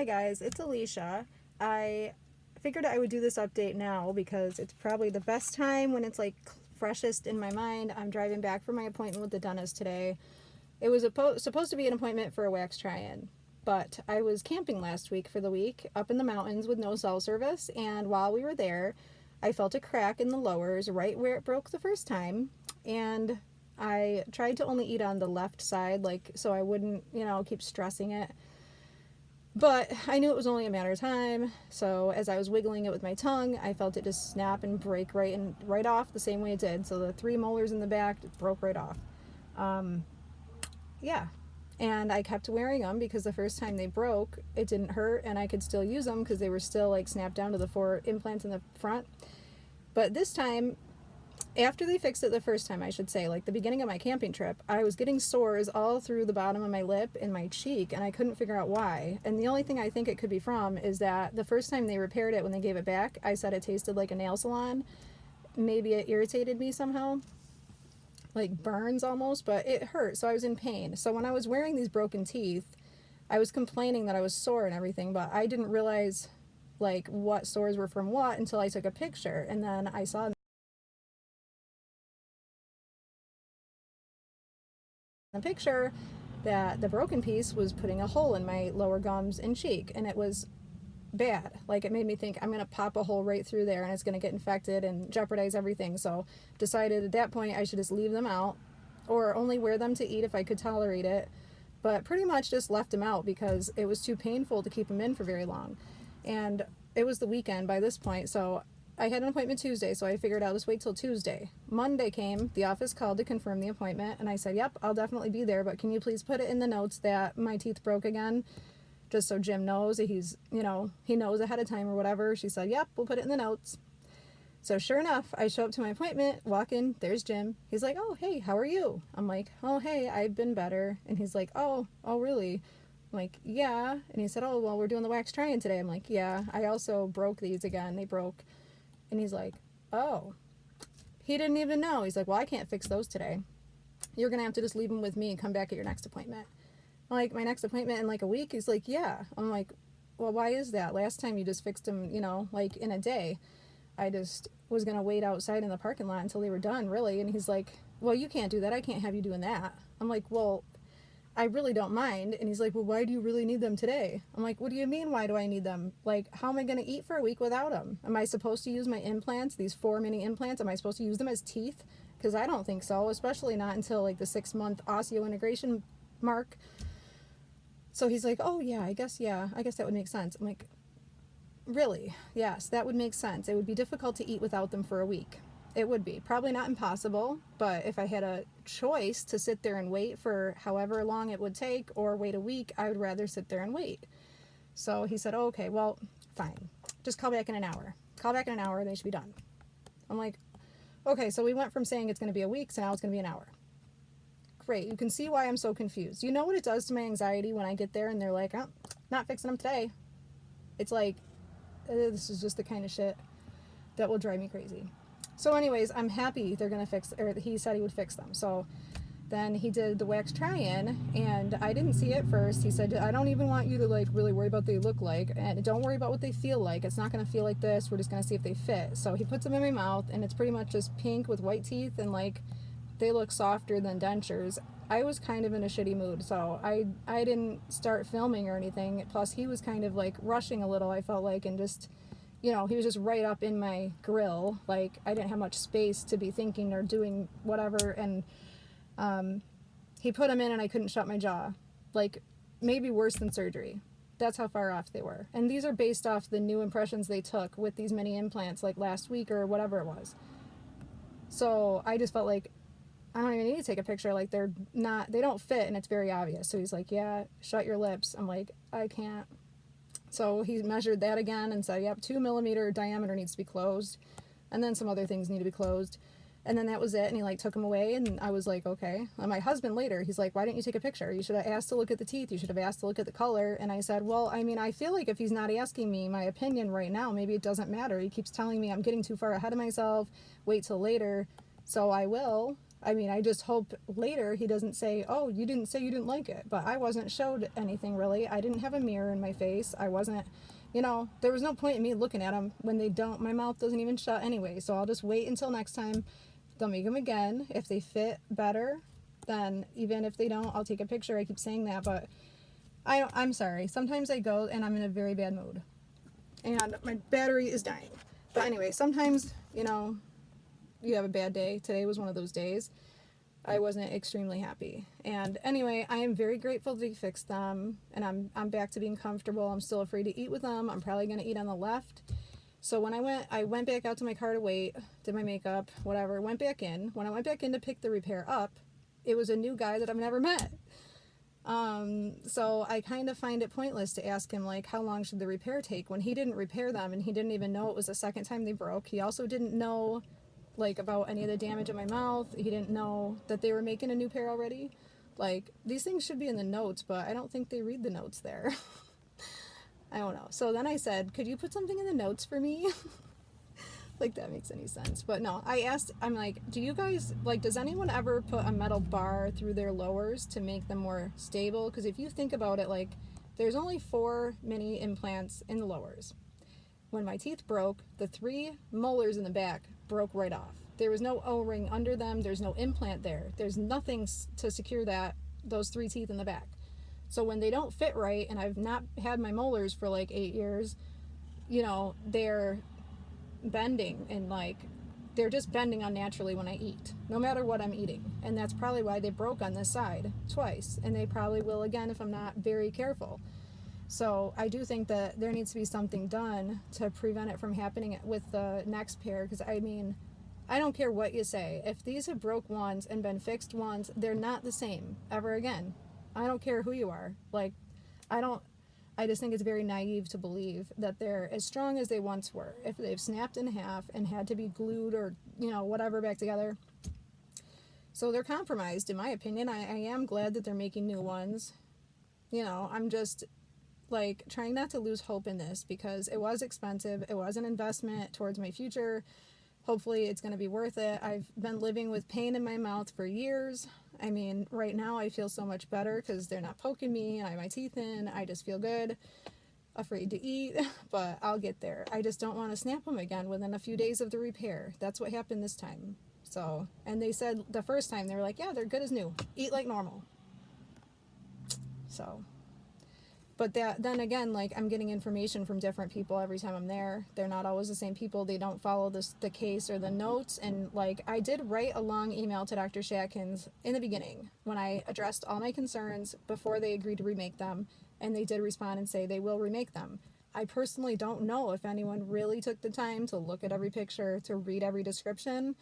Hi guys, it's Alicia. I figured I would do this update now because it's probably the best time when it's like freshest in my mind. I'm driving back from my appointment with the dentist today. It was supposed to be an appointment for a wax try-in, but I was camping last week for the week up in the mountains with no cell service, and while we were there, I felt a crack in the lowers right where it broke the first time, and I tried to only eat on the left side, like so I wouldn't, keep stressing it. But I knew it was only a matter of time, so as I was wiggling it with my tongue, I felt it just snap and break right off the same way it did. So the 3 molars in the back broke right off. Yeah. And I kept wearing them because the first time they broke, it didn't hurt and I could still use them because they were still like snapped down to the 4 implants in the front. But this time, after they fixed it the first time, I should say, like the beginning of my camping trip, I was getting sores all through the bottom of my lip and my cheek, and I couldn't figure out why. And the only thing I think it could be from is that the first time they repaired it, when they gave it back, I said it tasted like a nail salon. Maybe it irritated me somehow, like burns almost, but it hurt, so I was in pain. So when I was wearing these broken teeth, I was complaining that I was sore and everything, but I didn't realize like what sores were from what until I took a picture, and then I saw the picture that the broken piece was putting a hole in my lower gums and cheek, and it was bad. Like, it made me think I'm gonna pop a hole right through there and it's gonna get infected and jeopardize everything. So decided at that point I should just leave them out or only wear them to eat if I could tolerate it, but pretty much just left them out because it was too painful to keep them in for very long. And it was the weekend by this point, so I had an appointment Tuesday, so I figured I'll just wait till Tuesday. Monday came, the office called to confirm the appointment, and I said, yep, I'll definitely be there, but can you please put it in the notes that my teeth broke again, just so Jim knows that he's, he knows ahead of time or whatever. She said, yep, we'll put it in the notes. So sure enough, I show up to my appointment, walk in, there's Jim. He's like, oh, hey, how are you? I'm like, oh, hey, I've been better. And he's like, oh, really? I'm like, yeah. And he said, oh, well, we're doing the wax try-in today. I'm like, yeah, I also broke these again. They broke. And he's like, oh, he didn't even know. He's like, well, I can't fix those today. You're going to have to just leave them with me and come back at your next appointment. I'm like, my next appointment in like a week? He's like, yeah. I'm like, well, why is that? Last time you just fixed them, like in a day. I just was going to wait outside in the parking lot until they were done, really. And he's like, well, you can't do that. I can't have you doing that. I'm like, well, I really don't mind. And he's like, well, why do you really need them today? I'm like, what do you mean, why do I need them? Like, how am I going to eat for a week without them? Am I supposed to use my implants, these 4 mini implants? Am I supposed to use them as teeth? Because I don't think so, especially not until like the 6-month osseointegration mark. So he's like, oh yeah, I guess that would make sense. I'm like, really? Yes, that would make sense. It would be difficult to eat without them for a week. It would be. Probably not impossible, but if I had a choice to sit there and wait for however long it would take or wait a week, I would rather sit there and wait. So he said, oh, okay, well, fine. Just call back in an hour. Call back in an hour, they should be done. I'm like, okay, so we went from saying it's going to be a week to now it's going to be an hour. Great. You can see why I'm so confused. You know what it does to my anxiety when I get there and they're like, oh, not fixing them today. It's like, this is just the kind of shit that will drive me crazy. So anyways, I'm happy they're going to fix, or he said he would fix them. So then he did the wax try-in, and I didn't see it first. He said, I don't even want you to like really worry about what they look like, and don't worry about what they feel like. It's not going to feel like this. We're just going to see if they fit. So he puts them in my mouth, and it's pretty much just pink with white teeth, and like they look softer than dentures. I was kind of in a shitty mood, so I didn't start filming or anything. Plus he was kind of like rushing a little, I felt like, and just, he was just right up in my grill. Like, I didn't have much space to be thinking or doing whatever. And he put them in and I couldn't shut my jaw. Like, maybe worse than surgery. That's how far off they were. And these are based off the new impressions they took with these mini implants like last week or whatever it was. So I just felt like I don't even need to take a picture. Like, they don't fit and it's very obvious. So he's like, yeah, shut your lips. I'm like, I can't. So he measured that again and said, yep, 2 millimeter diameter needs to be closed. And then some other things need to be closed. And then that was it. And he like took them away. And I was like, okay. And my husband later, he's like, why didn't you take a picture? You should have asked to look at the teeth. You should have asked to look at the color. And I said, well, I mean, I feel like if he's not asking me my opinion right now, maybe it doesn't matter. He keeps telling me I'm getting too far ahead of myself. Wait till later. So I will. I mean, I just hope later he doesn't say, oh, you didn't say you didn't like it. But I wasn't showed anything really. I didn't have a mirror in my face. I wasn't, you know, there was no point in me looking at them when they don't, my mouth doesn't even shut anyway. So I'll just wait until next time. They'll make them again. If they fit better, then even if they don't, I'll take a picture. I keep saying that, but I'm sorry. Sometimes I go and I'm in a very bad mood. And my battery is dying. But anyway, sometimes, you know, you have a bad day. Today was one of those days. I wasn't extremely happy. And anyway, I am very grateful that he fixed them. And I'm back to being comfortable. I'm still afraid to eat with them. I'm probably going to eat on the left. So when I went back out to my car to wait, did my makeup, whatever, went back in. When I went back in to pick the repair up, it was a new guy that I've never met. So I kind of find it pointless to ask him, like, how long should the repair take when he didn't repair them and he didn't even know it was the second time they broke. He also didn't know, like, about any of the damage in my mouth. He didn't know that they were making a new pair already. Like, these things should be in the notes, but I don't think they read the notes there. I don't know. So then I said, could you put something in the notes for me? Like, that makes any sense. But no, I asked, I'm like, do you guys, like, does anyone ever put a metal bar through their lowers to make them more stable? Because if you think about it, like, there's only 4 mini implants in the lowers. When my teeth broke, the 3 molars in the back broke right off. There was no O-ring under them. There's no implant there. There's nothing to secure those 3 teeth in the back. So when they don't fit right, and I've not had my molars for like 8 years, you know, they're bending and like they're just bending unnaturally when I eat, no matter what I'm eating. And that's probably why they broke on this side twice, and they probably will again if I'm not very careful. So I do think that there needs to be something done to prevent it from happening with the next pair, because I mean, I don't care what you say. If these have broke once and been fixed once, they're not the same ever again. I don't care who you are. Like, I just think it's very naive to believe that they're as strong as they once were. If they've snapped in half and had to be glued or, you know, whatever back together. So they're compromised, in my opinion. I am glad that they're making new ones. You know, I'm just, like, trying not to lose hope in this because it was expensive. It was an investment towards my future. Hopefully it's going to be worth it. I've been living with pain in my mouth for years. I mean, right now I feel so much better because they're not poking me and I have my teeth in. I just feel good. Afraid to eat, but I'll get there. I just don't want to snap them again within a few days of the repair. That's what happened this time. So, and they said the first time, they were like, yeah, they're good as new. Eat like normal. So, but then again, like, I'm getting information from different people every time I'm there. They're not always the same people. They don't follow the case or the notes. And like, I did write a long email to Dr. Shatkins in the beginning when I addressed all my concerns before they agreed to remake them. And they did respond and say they will remake them. I personally don't know if anyone really took the time to look at every picture, to read every description,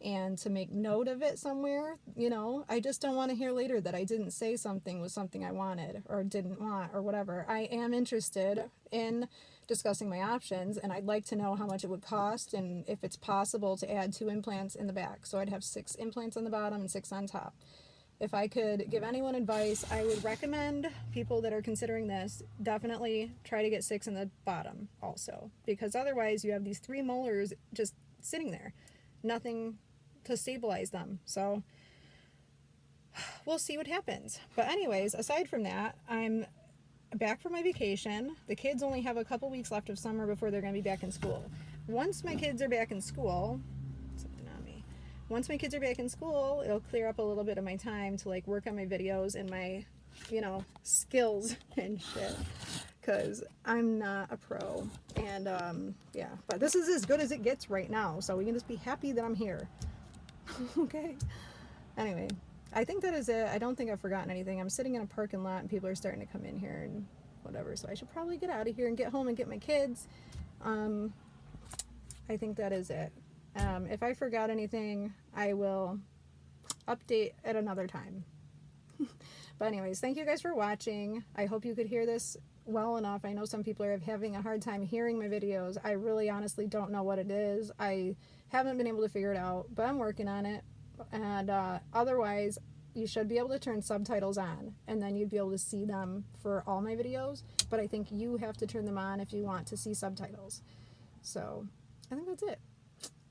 and to make note of it somewhere. You know, I just don't want to hear later that I didn't say something was something I wanted or didn't want or whatever. I am interested in discussing my options, and I'd like to know how much it would cost and if it's possible to add 2 implants in the back. So I'd have 6 implants on the bottom and 6 on top. If I could give anyone advice, I would recommend people that are considering this definitely try to get 6 in the bottom also, because otherwise you have these 3 molars just sitting there, nothing to stabilize them. So we'll see what happens. But anyways, aside from that, I'm back from my vacation. The kids only have a couple weeks left of summer before they're going to be back in school. Once my kids are back in school, once my kids are back in school, it'll clear up a little bit of my time to like work on my videos and my, you know, skills and shit, because I'm not a pro. And yeah, but this is as good as it gets right now, so we can just be happy that I'm here. Okay, anyway, I think that is it. I don't think I've forgotten anything. I'm sitting in a parking lot and people are starting to come in here and whatever, so I should probably get out of here and get home and get my kids. I think that is it. If I forgot anything, I will update at another time. But anyways, thank you guys for watching. I hope you could hear this well enough. I know some people are having a hard time hearing my videos. I really honestly don't know what it is. I haven't been able to figure it out, but I'm working on it. And otherwise, you should be able to turn subtitles on, and then you'd be able to see them for all my videos. But I think you have to turn them on if you want to see subtitles. So I think that's it.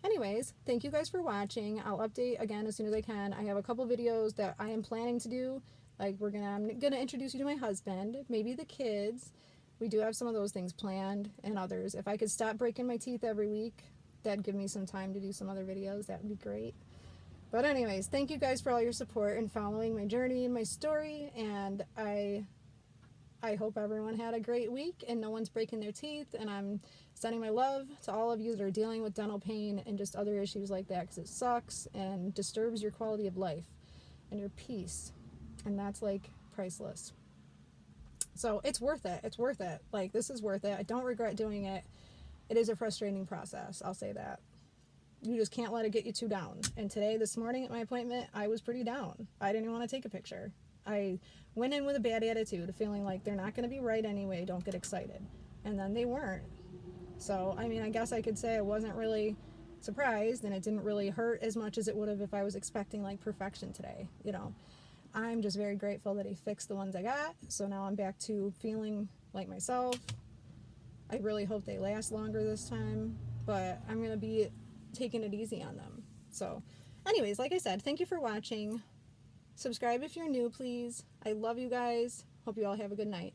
Anyways, thank you guys for watching. I'll update again as soon as I can. I have a couple videos that I am planning to do. Like I'm gonna introduce you to my husband, maybe the kids. We do have some of those things planned, and others. If I could stop breaking my teeth every week, that'd give me some time to do some other videos. That would be great. But anyways, thank you guys for all your support and following my journey and my story. And I hope everyone had a great week and no one's breaking their teeth. And I'm sending my love to all of you that are dealing with dental pain and just other issues like that, because it sucks and disturbs your quality of life and your peace. And that's like priceless. So it's worth it. It's worth it. Like, this is worth it. I don't regret doing it. It is a frustrating process. I'll say that. You just can't let it get you too down. And today, this morning at my appointment, I was pretty down. I didn't even want to take a picture. I went in with a bad attitude, feeling like they're not going to be right anyway, don't get excited. And then they weren't. So, I mean, I guess I could say I wasn't really surprised, and it didn't really hurt as much as it would have if I was expecting like perfection today, you know. I'm just very grateful that he fixed the ones I got. So now I'm back to feeling like myself. I really hope they last longer this time, but I'm going to be taking it easy on them. So anyways, like I said, thank you for watching. Subscribe if you're new, please. I love you guys. Hope you all have a good night.